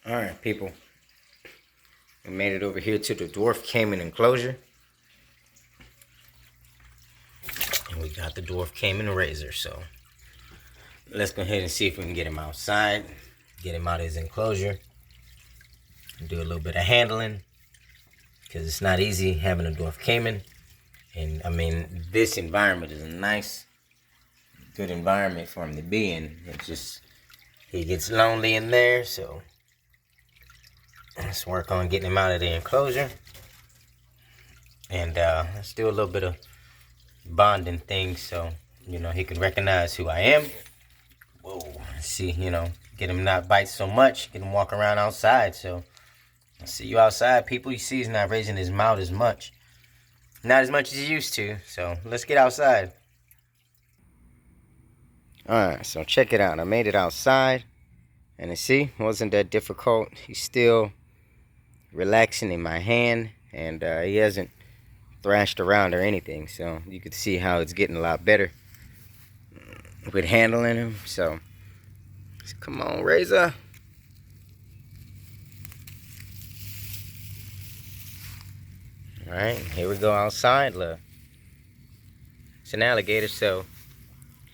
Alright, people. We made it over here to the dwarf caiman enclosure. And we got the dwarf caiman razor, so let's go ahead and see if we can get him outside, get him out of his enclosure, and do a little bit of handling, because it's not easy having a dwarf caiman. And I mean, this environment is a nice, good environment for him to be in. It's just, he gets lonely in there, so let's work on getting him out of the enclosure. And let's do a little bit of bonding things so, you know, he can recognize who I am. Whoa, see, you know, get him not bite so much, get him walk around outside. So I see you outside, people. You see he's not raising his mouth as much. Not as much as he used to. So let's get outside. Alright, so check it out. I made it outside. And you see, wasn't that difficult. He's still relaxing in my hand. And he hasn't thrashed around or anything. So you can see how it's getting a lot better with handling him. So come on, Razor. Alright, here we go outside. Look, it's an alligator, so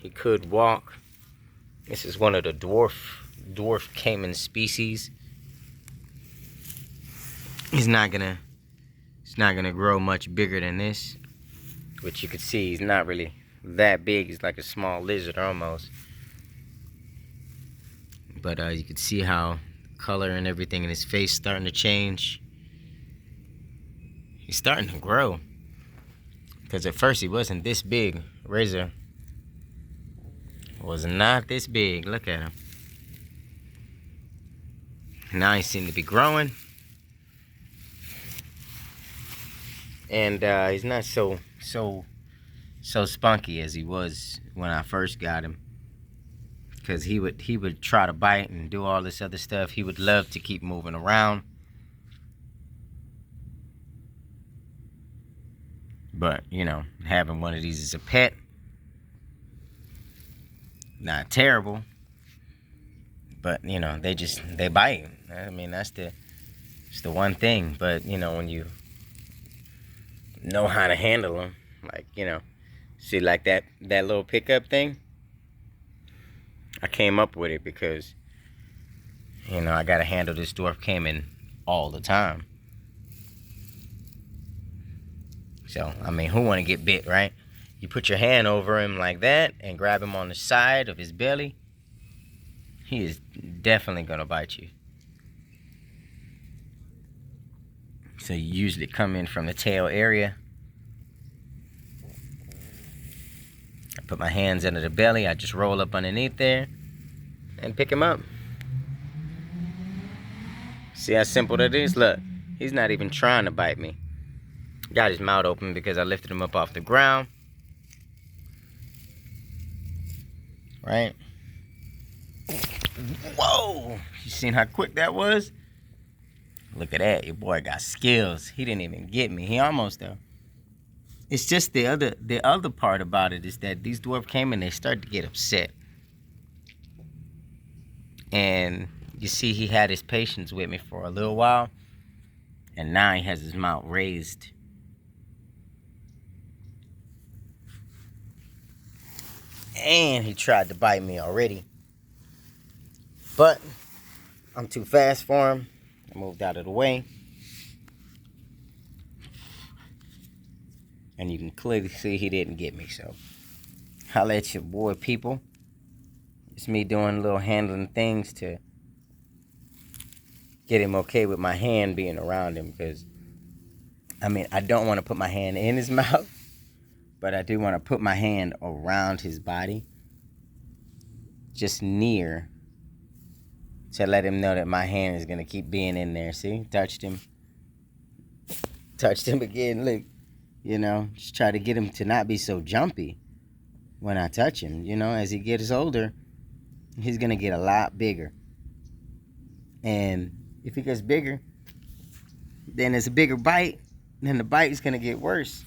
he could walk. This is one of the dwarf caiman species. He's not gonna grow much bigger than this, which you can see he's not really that big. He's like a small lizard almost. But you can see how color and everything in his face starting to change. He's starting to grow, because at first he wasn't this big. Razor was not this big. Look at him. Now he seems to be growing, and he's not so spunky as he was when I first got him, because he would try to bite and do all this other stuff. He would love to keep moving around. But, you know, having one of these as a pet, not terrible. But, you know, they bite. I mean, it's the one thing. But, you know, when you know how to handle them, like, you know, see, like that little pickup thing, I came up with it because, you know, I got to handle this dwarf caiman all the time. So, I mean, who want to get bit, right? You put your hand over him like that and grab him on the side of his belly, he is definitely going to bite you. So you usually come in from the tail area. I put my hands under the belly. I just roll up underneath there and pick him up. See how simple that is? Look, he's not even trying to bite me. Got his mouth open because I lifted him up off the ground. Right? Whoa! You seen how quick that was? Look at that. Your boy got skills. He didn't even get me. He almost though. It's just the other part about it is that these dwarf caiman, they start to get upset. And you see he had his patience with me for a little while. And now he has his mouth raised. And he tried to bite me already. But I'm too fast for him. I moved out of the way. And you can clearly see he didn't get me. So holla at your boy, people. It's me doing little handling things to get him okay with my hand being around him. Because, I mean, I don't want to put my hand in his mouth. But I do want to put my hand around his body, just near, to let him know that my hand is going to keep being in there. See? Touched him again. Look, you know, just try to get him to not be so jumpy when I touch him. You know, as he gets older, he's going to get a lot bigger. And if he gets bigger, then it's a bigger bite, then the bite is going to get worse.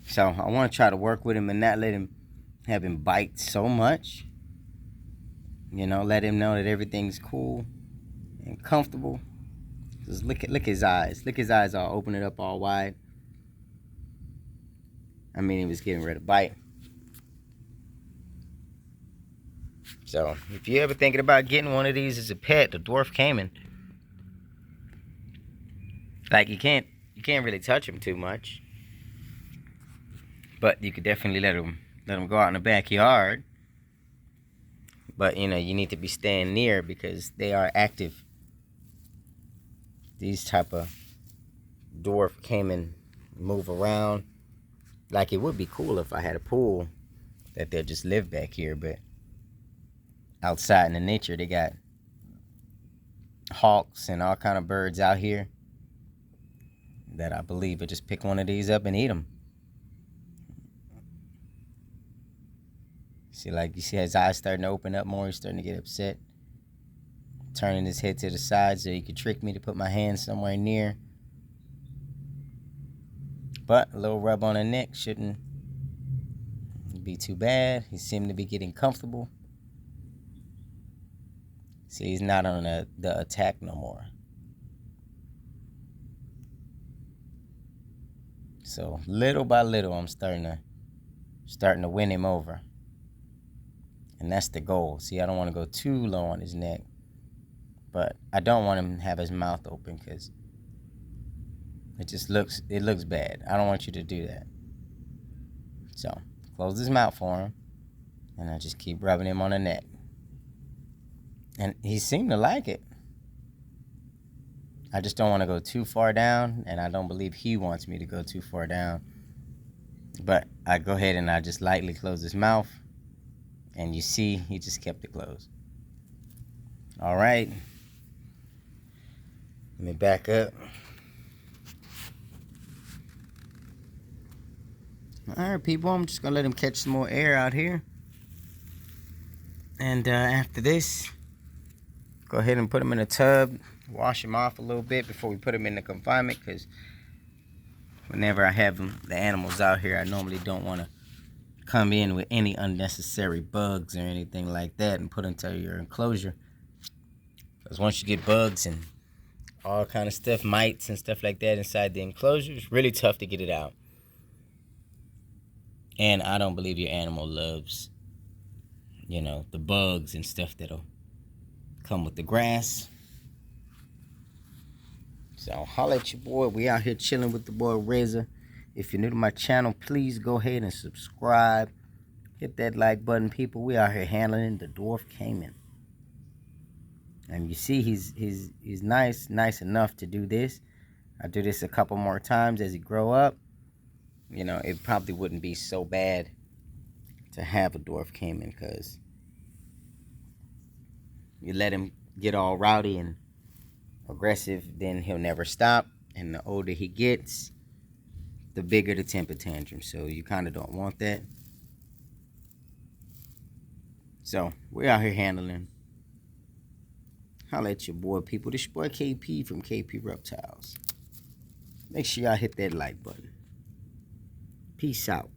So I want to try to work with him and not let him have him bite so much. You know, let him know that everything's cool and comfortable. Just look his eyes. Look his eyes all open it up all wide. I mean, he was getting ready to bite. So if you're ever thinking about getting one of these as a pet, the dwarf caiman, like you can't really touch them too much, but you could definitely let them go out in the backyard. But you know, you need to be staying near because they are active. These type of dwarf caiman move around. Like, it would be cool if I had a pool that they'll just live back here, but outside in the nature, they got hawks and all kind of birds out here that I believe would just pick one of these up and eat them. See, like, you see his eyes starting to open up more. He's starting to get upset. Turning his head to the side so he could trick me to put my hand somewhere near. But a little rub on the neck shouldn't be too bad. He seemed to be getting comfortable. See, he's not on the attack no more. So little by little, I'm starting to win him over. And that's the goal. See, I don't want to go too low on his neck. But I don't want him to have his mouth open because it looks bad. I don't want you to do that. So close his mouth for him. And I just keep rubbing him on the neck. And he seemed to like it. I just don't want to go too far down, and I don't believe he wants me to go too far down. But I go ahead and I just lightly close his mouth, and you see he just kept it closed. All right. Let me back up. All right, people, I'm just going to let him catch some more air out here. And after this, go ahead and put him in a tub, wash him off a little bit before we put him in the confinement, because whenever I have the animals out here, I normally don't want to come in with any unnecessary bugs or anything like that and put them to your enclosure. Because once you get bugs and all kind of stuff, mites and stuff like that inside the enclosure, it's really tough to get it out. And I don't believe your animal loves, you know, the bugs and stuff that'll come with the grass. So holla at your boy. We out here chilling with the boy Razor. If you're new to my channel, please go ahead and subscribe. Hit that like button, people. We out here handling the dwarf caiman. And you see he's nice enough to do this. I do this a couple more times as he grow up. You know, it probably wouldn't be so bad to have a dwarf caiman, because you let him get all rowdy and aggressive, then he'll never stop. And the older he gets, the bigger the temper tantrum. So you kind of don't want that. So we're out here handling. Holla at your boy, people. This your boy KP from KP Reptiles. Make sure y'all hit that like button. Peace out.